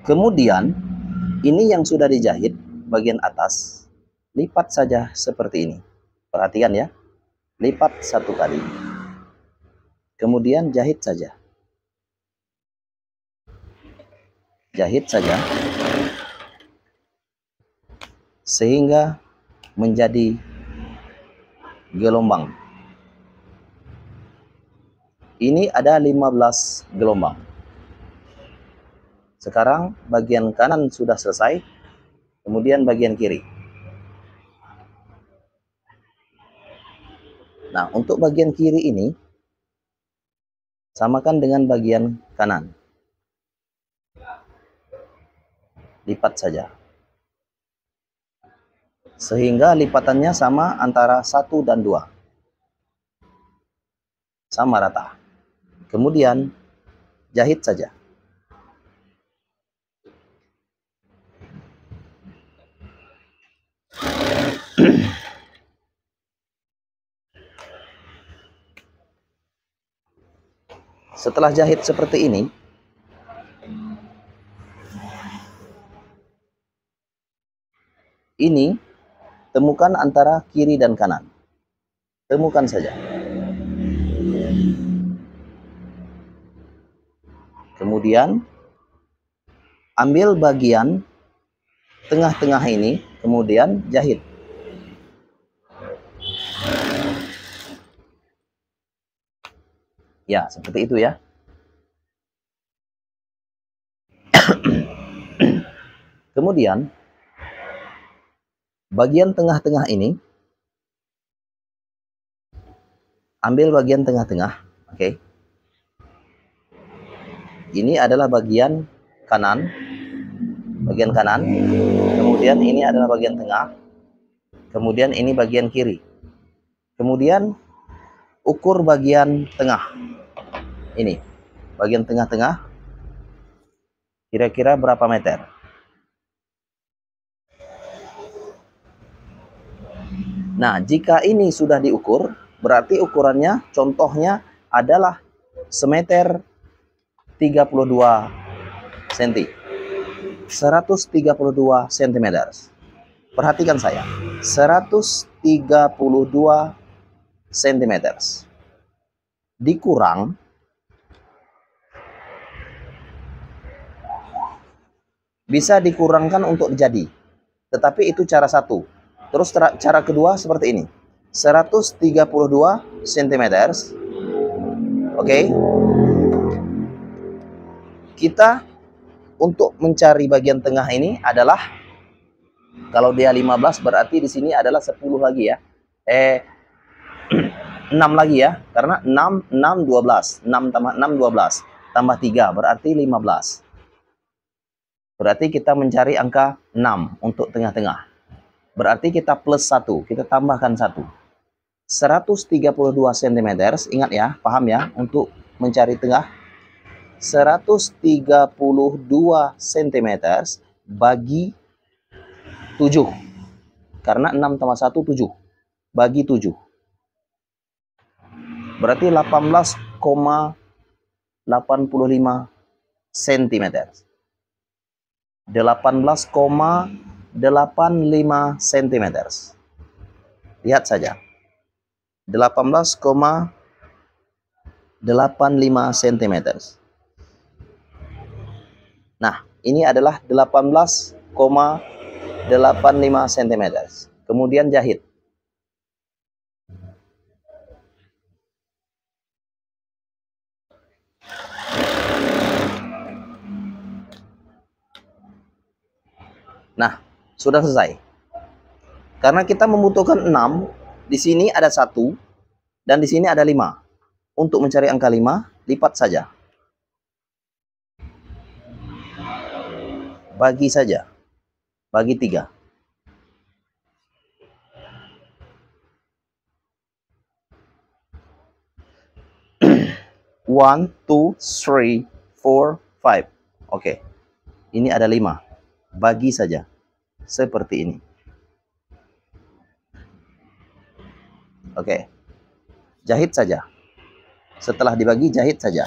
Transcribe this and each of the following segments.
Kemudian ini yang sudah dijahit bagian atas, lipat saja seperti ini. Perhatikan ya, lipat satu kali. Kemudian jahit saja. Jahit saja sehingga menjadi gelombang. Ini ada 15 gelombang. Sekarang bagian kanan sudah selesai, kemudian bagian kiri. Nah, untuk bagian kiri ini samakan dengan bagian kanan. Lipat saja. Sehingga lipatannya sama antara 1 dan 2. Sama rata. Kemudian jahit saja. Setelah jahit seperti ini temukan antara kiri dan kanan. Temukan saja. Kemudian ambil bagian tengah-tengah ini, kemudian jahit. Ya, seperti itu ya. Kemudian bagian tengah-tengah ini, ambil bagian tengah-tengah, oke. Ini adalah bagian kanan, kemudian ini adalah bagian tengah, kemudian ini bagian kiri. Kemudian ukur bagian tengah. Ini, bagian tengah-tengah, kira-kira berapa meter? Nah, jika ini sudah diukur, berarti ukurannya, contohnya adalah semeter 32 cm. 132 cm. Perhatikan saya, 132 cm. Dikurang bisa dikurangkan untuk jadi, tetapi itu cara satu. Terus cara kedua seperti ini, 132 cm. Oke. Kita untuk mencari bagian tengah ini adalah, kalau dia 15 berarti di sini adalah 10 lagi ya. 6 lagi ya, karena 6 12. 6 tambah 6 12 tambah 3 berarti 15. Berarti kita mencari angka 6 untuk tengah-tengah. Berarti kita plus 1, kita tambahkan 1. 132 cm, ingat ya, paham ya, untuk mencari tengah. 132 cm bagi 7. Karena 6 tambah 1 7. Bagi 7. Berarti 18,85 cm. 18,85 cm. Lihat saja. 18,85 cm. Nah, ini adalah 18,85 cm. Kemudian jahit. Nah, sudah selesai. Karena kita membutuhkan 6, di sini ada 1 dan di sini ada 5. Untuk mencari angka 5, lipat saja. Bagi saja. Bagi 3. One, two, three, four, five. Oke. Ini ada 5. Bagi saja. Seperti ini. Oke. Jahit saja. Setelah dibagi, jahit saja.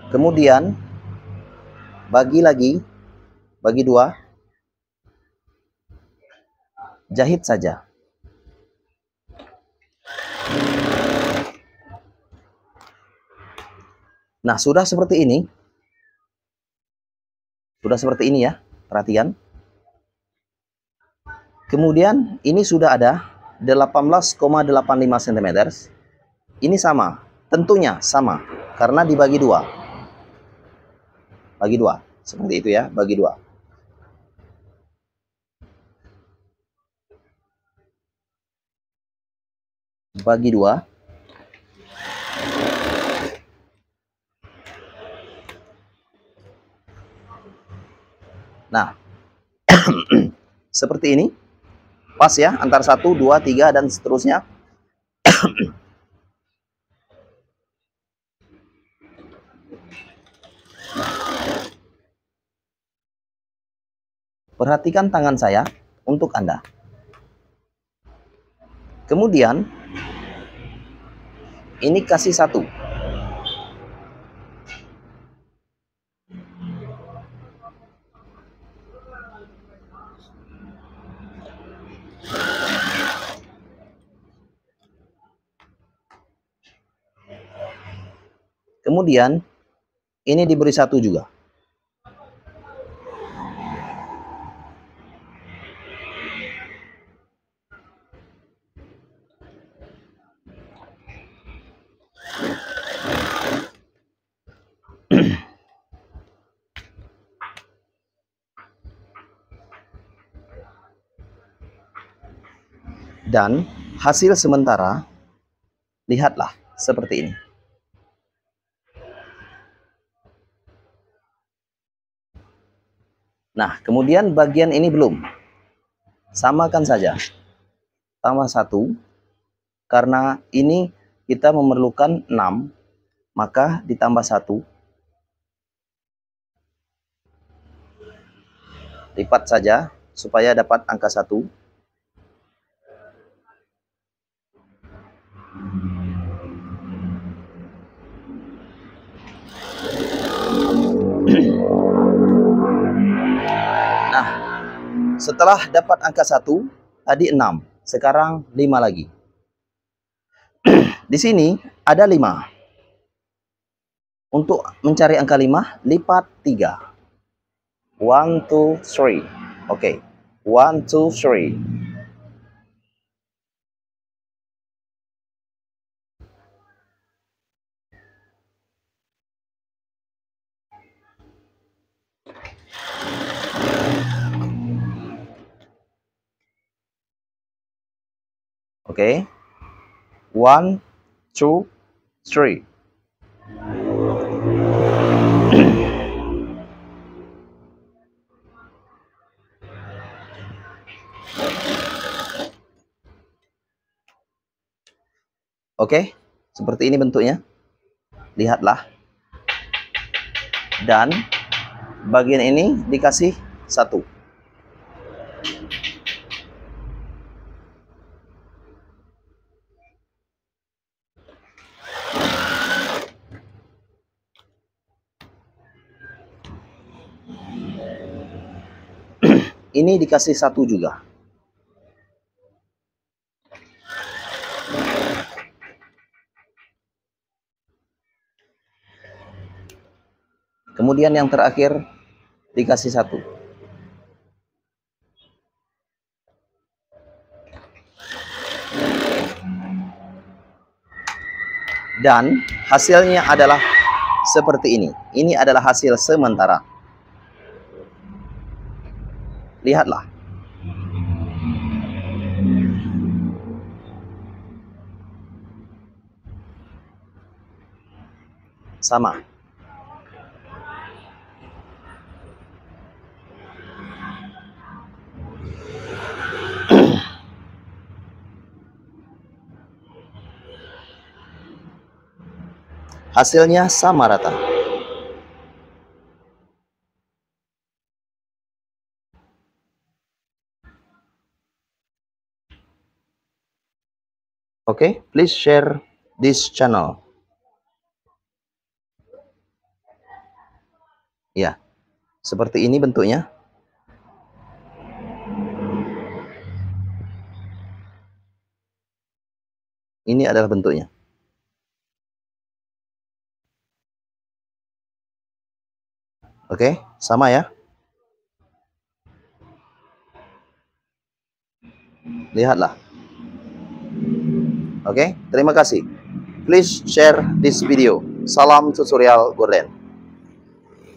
Kemudian bagi lagi, bagi 2, jahit saja. Nah, sudah seperti ini. Sudah seperti ini ya, perhatikan. Kemudian ini sudah ada 18,85 cm. Ini sama, tentunya sama, karena dibagi 2. Bagi 2, seperti itu ya, bagi 2. Bagi 2. Nah, seperti ini. Pas ya, antara 1, 2, 3, dan seterusnya. Perhatikan tangan saya untuk Anda. Kemudian, ini kasih 1. Kemudian, ini diberi 1 juga. Dan hasil sementara, lihatlah seperti ini. Nah, kemudian bagian ini belum. Samakan saja. Tambah 1, karena ini kita memerlukan 6, maka ditambah 1. Lipat saja supaya dapat angka 1. Nah, setelah dapat angka 1, tadi 6, sekarang 5 lagi. Di sini ada 5. Untuk mencari angka 5, lipat 3. 1, 2, 3. Oke. 1, 2, 3. Oke. 1, 2, 3. Oke, seperti ini bentuknya. Lihatlah. Dan bagian ini dikasih 1. Ini dikasih 1 juga. Kemudian yang terakhir dikasih 1. Dan hasilnya adalah seperti ini. Ini adalah hasil sementara. Lihatlah. Sama. Hasilnya sama rata. Okay, please share this channel. Ya, seperti ini bentuknya. Ini adalah bentuknya. Oke, sama ya. Lihatlah. Oke, terima kasih. Please share this video. Salam tutorial Gorden.